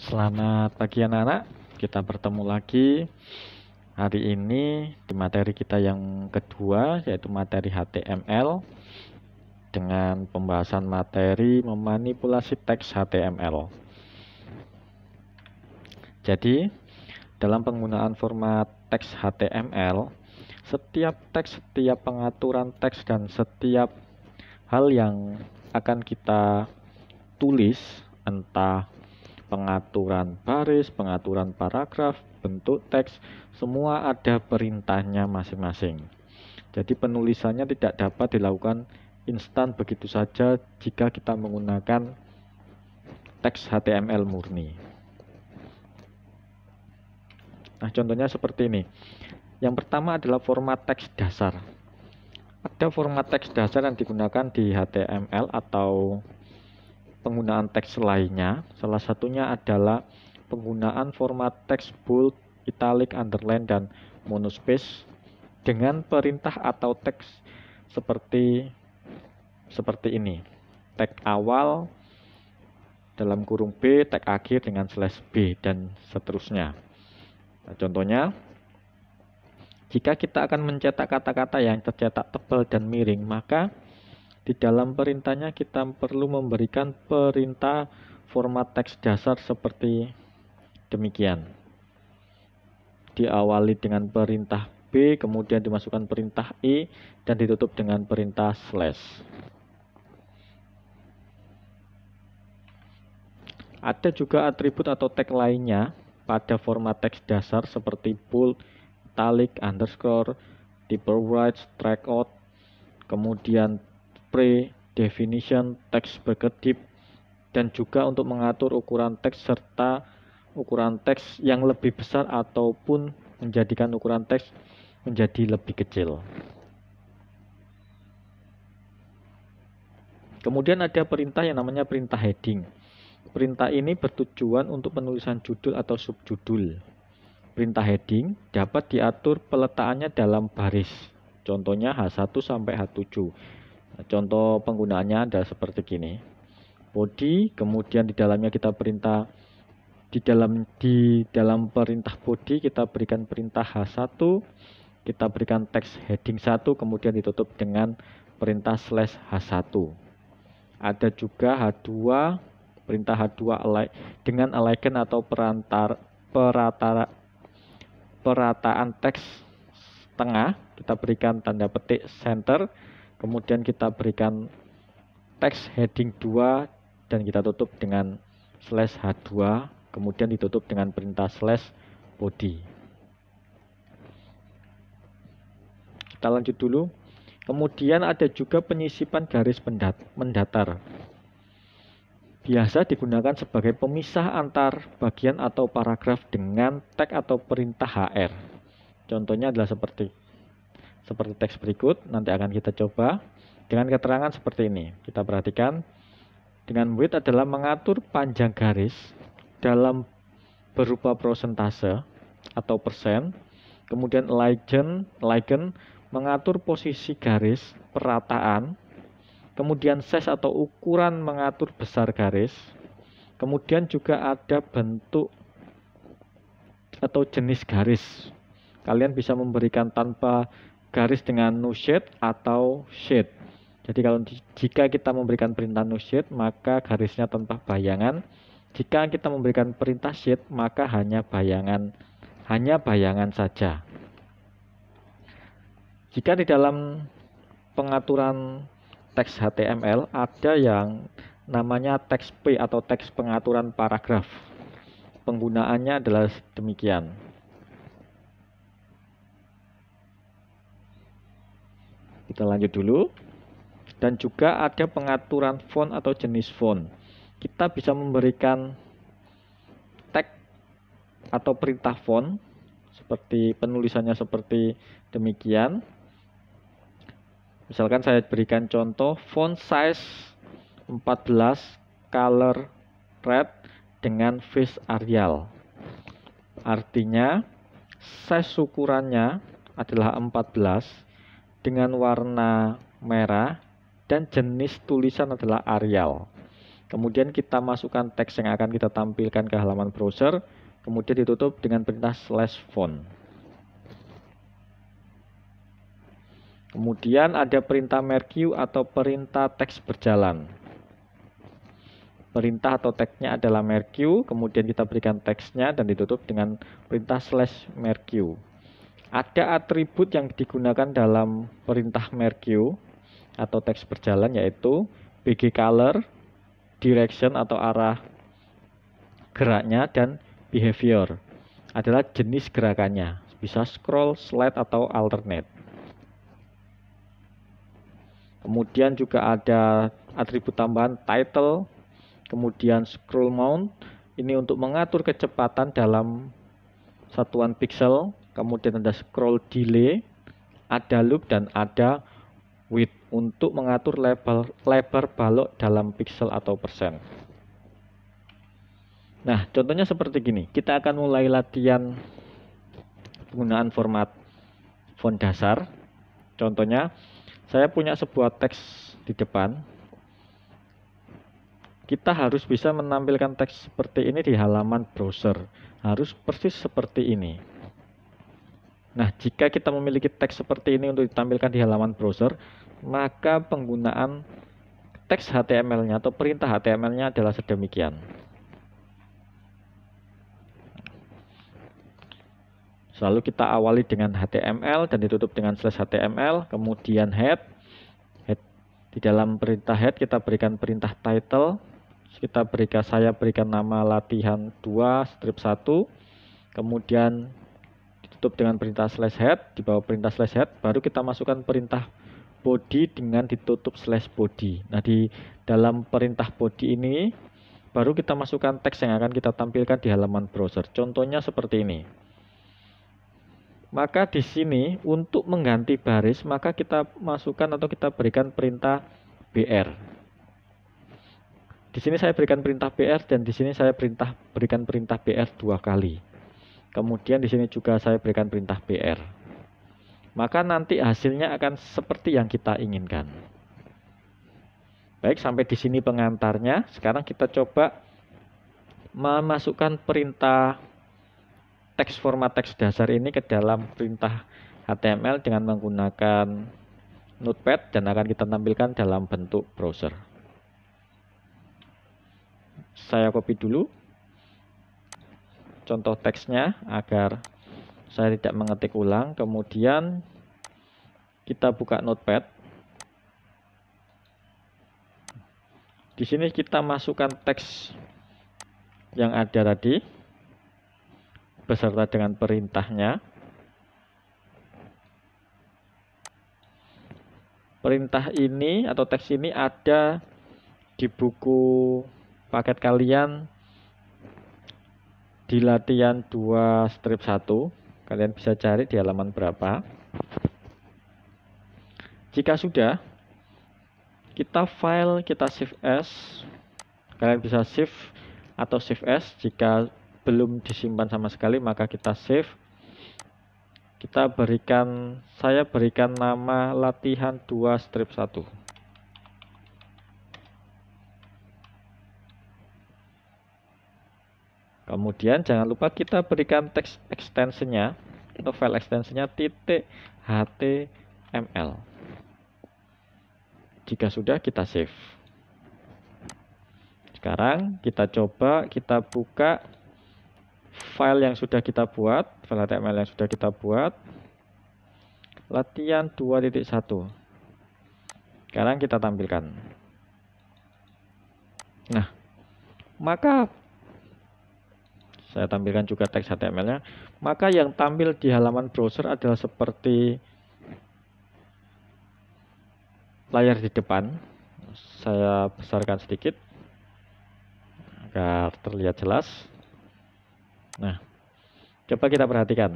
Selamat pagi anak-anak, kita bertemu lagi hari ini di materi kita yang kedua, yaitu materi HTML dengan pembahasan materi memanipulasi teks HTML. Jadi, dalam penggunaan format teks HTML, setiap teks, setiap pengaturan teks, dan setiap hal yang akan kita tulis, entah pengaturan baris, pengaturan paragraf, bentuk teks, semua ada perintahnya masing-masing. Jadi penulisannya tidak dapat dilakukan instan begitu saja jika kita menggunakan teks HTML murni. Nah, contohnya seperti ini. Yang pertama adalah format teks dasar. Ada format teks dasar yang digunakan di HTML atau penggunaan teks lainnya. Salah satunya adalah penggunaan format teks bold, italic, underline, dan monospace dengan perintah atau teks seperti ini. Tag awal dalam kurung B, tag akhir dengan slash B, dan seterusnya. Nah, contohnya, jika kita akan mencetak kata-kata yang tercetak tebal dan miring, maka di dalam perintahnya kita perlu memberikan perintah format teks dasar seperti demikian. Diawali dengan perintah B, kemudian dimasukkan perintah I, dan ditutup dengan perintah slash. Ada juga atribut atau tag lainnya pada format teks dasar seperti bold, italic, underscore, deeper right, strike out, kemudian pre-definition, teks berkedip, dan juga untuk mengatur ukuran teks serta ukuran teks yang lebih besar ataupun menjadikan ukuran teks menjadi lebih kecil. Kemudian ada perintah yang namanya perintah heading. Perintah ini bertujuan untuk penulisan judul atau subjudul. Perintah heading dapat diatur peletakannya dalam baris. Contohnya H1 sampai H7. Nah, contoh penggunaannya adalah seperti gini. Body, kemudian di dalamnya kita perintah di dalam perintah body kita berikan perintah H1, kita berikan teks heading 1, kemudian ditutup dengan perintah slash H1. Ada juga H2, perintah H2 dengan align atau perataan teks tengah, kita berikan tanda petik center, kemudian kita berikan teks heading 2 dan kita tutup dengan slash H2, kemudian ditutup dengan perintah slash body. Kita lanjut dulu. Kemudian ada juga penyisipan garis mendatar. Biasa digunakan sebagai pemisah antar bagian atau paragraf dengan tag atau perintah HR. Contohnya adalah seperti teks berikut, nanti akan kita coba dengan keterangan seperti ini. Kita perhatikan, dengan width adalah mengatur panjang garis dalam berupa persentase atau persen. Kemudian legend mengatur posisi garis perataan. Kemudian size atau ukuran mengatur besar garis. Kemudian juga ada bentuk atau jenis garis. Kalian bisa memberikan tanpa garis dengan no shade atau shade. Jadi jika kita memberikan perintah no shade, maka garisnya tanpa bayangan. Jika kita memberikan perintah shade, maka hanya bayangan saja. Jika di dalam pengaturan teks HTML ada yang namanya teks P atau teks pengaturan paragraf. Penggunaannya adalah demikian. Kita lanjut dulu. Dan juga ada pengaturan font atau jenis font. Kita bisa memberikan tag atau perintah font seperti penulisannya seperti demikian. Misalkan saya berikan contoh font size 14 color red dengan face Arial. Artinya size ukurannya adalah 14 dengan warna merah dan jenis tulisan adalah Arial. Kemudian kita masukkan teks yang akan kita tampilkan ke halaman browser, kemudian ditutup dengan perintah /font. Kemudian ada perintah merge atau perintah teks berjalan. Perintah atau teksnya adalah merge, kemudian kita berikan teksnya dan ditutup dengan perintah /merge. Ada atribut yang digunakan dalam perintah merge atau teks berjalan, yaitu bg color, direction atau arah geraknya, dan behavior adalah jenis gerakannya, bisa scroll, slide, atau alternate. Kemudian juga ada atribut tambahan title, kemudian scroll mount, ini untuk mengatur kecepatan dalam satuan pixel, kemudian ada scroll delay, ada loop, dan ada width untuk mengatur lebar balok dalam pixel atau persen. Nah, contohnya seperti gini. Kita akan mulai latihan penggunaan format font dasar. Contohnya, saya punya sebuah teks di depan. Kita harus bisa menampilkan teks seperti ini di halaman browser. Harus persis seperti ini. Nah, jika kita memiliki teks seperti ini untuk ditampilkan di halaman browser, maka penggunaan teks HTML-nya atau perintah HTML-nya adalah sedemikian. Selalu kita awali dengan HTML dan ditutup dengan /HTML, kemudian head. Di dalam perintah head kita berikan perintah title. Saya berikan nama latihan 2 strip 1. Kemudian ditutup dengan perintah /head, di bawah perintah /head baru kita masukkan perintah body dengan ditutup /body. Nah, di dalam perintah body ini baru kita masukkan teks yang akan kita tampilkan di halaman browser. Contohnya seperti ini. Maka di sini untuk mengganti baris maka kita masukkan atau kita berikan perintah BR. Di sini saya berikan perintah BR dan di sini saya berikan perintah BR 2 kali. Kemudian di sini juga saya berikan perintah BR. Maka nanti hasilnya akan seperti yang kita inginkan. Baik, sampai di sini pengantarnya. Sekarang kita coba memasukkan perintah teks format teks dasar ini ke dalam perintah HTML dengan menggunakan Notepad dan akan kita tampilkan dalam bentuk browser. Saya copy dulu contoh teksnya agar saya tidak mengetik ulang. Kemudian kita buka Notepad. Di sini kita masukkan teks yang ada tadi beserta dengan perintahnya. Perintah ini atau teks ini ada di buku paket kalian di latihan 2 strip 1. Kalian bisa cari di halaman berapa. Jika sudah, kita file, kita save as. Kalian bisa save atau save as. Jika belum disimpan sama sekali maka kita save. Saya berikan nama latihan 2 strip 1. Kemudian jangan lupa kita berikan teks extensionnya atau file extensionnya .html. Jika sudah, kita save. Sekarang kita coba, kita buka file yang sudah kita buat, file HTML yang sudah kita buat, latihan 2.1. Sekarang kita tampilkan. Nah, maka saya tampilkan juga teks HTML-nya. Maka yang tampil di halaman browser adalah seperti layar di depan. Saya besarkan sedikit agar terlihat jelas. Nah, coba kita perhatikan.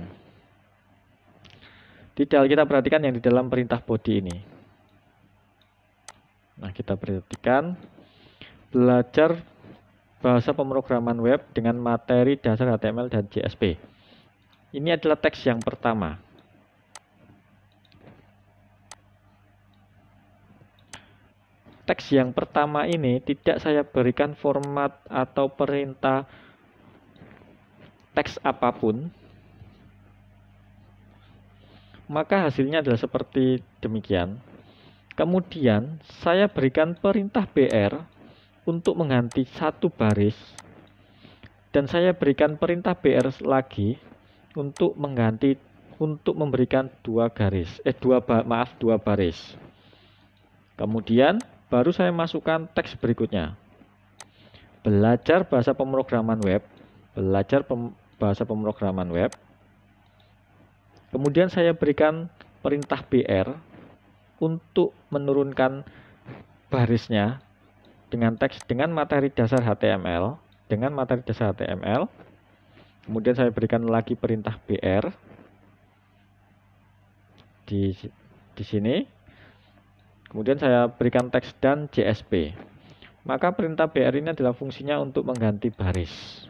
Kita perhatikan yang di dalam perintah body ini. Nah, kita perhatikan belajar bahasa pemrograman web dengan materi dasar HTML dan JSP. Ini adalah teks yang pertama. teks yang pertama ini tidak saya berikan format atau perintah teks apapun, maka hasilnya adalah seperti demikian. Kemudian saya berikan perintah BR untuk mengganti satu baris, dan saya berikan perintah BR lagi untuk memberikan dua baris. Kemudian baru saya masukkan teks berikutnya. Belajar bahasa pemrograman web. Bahasa pemrograman web. Kemudian saya berikan perintah BR untuk menurunkan barisnya dengan teks dengan materi dasar HTML. Kemudian saya berikan lagi perintah BR di sini. Kemudian saya berikan teks dan JSP. Maka perintah BR ini adalah fungsinya untuk mengganti baris.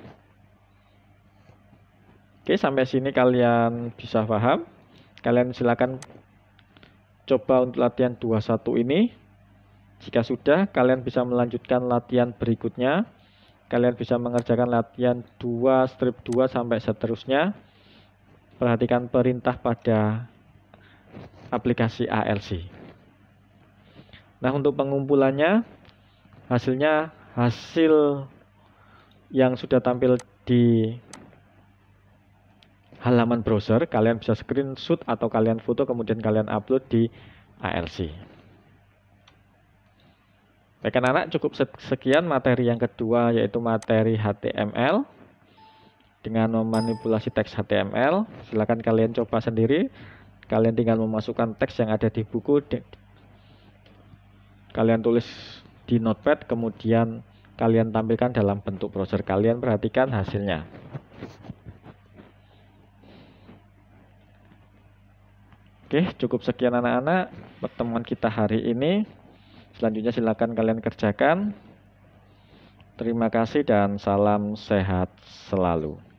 Oke, sampai sini kalian bisa paham. Kalian silakan coba untuk latihan 21 ini. Jika sudah, kalian bisa melanjutkan latihan berikutnya. Kalian bisa mengerjakan latihan 2, strip 2 sampai seterusnya. Perhatikan perintah pada aplikasi ALC. Nah, untuk pengumpulannya, hasil yang sudah tampil di halaman browser, kalian bisa screenshot atau kalian foto kemudian kalian upload di ALC. Baik anak-anak, cukup sekian materi yang kedua, yaitu materi HTML dengan memanipulasi teks HTML. Silakan kalian coba sendiri. Kalian tinggal memasukkan teks yang ada di buku, kalian tulis di notepad, kemudian kalian tampilkan dalam bentuk browser. Kalian perhatikan hasilnya. Oke, cukup sekian anak-anak pertemuan kita hari ini. Selanjutnya silakan kalian kerjakan. Terima kasih dan salam sehat selalu.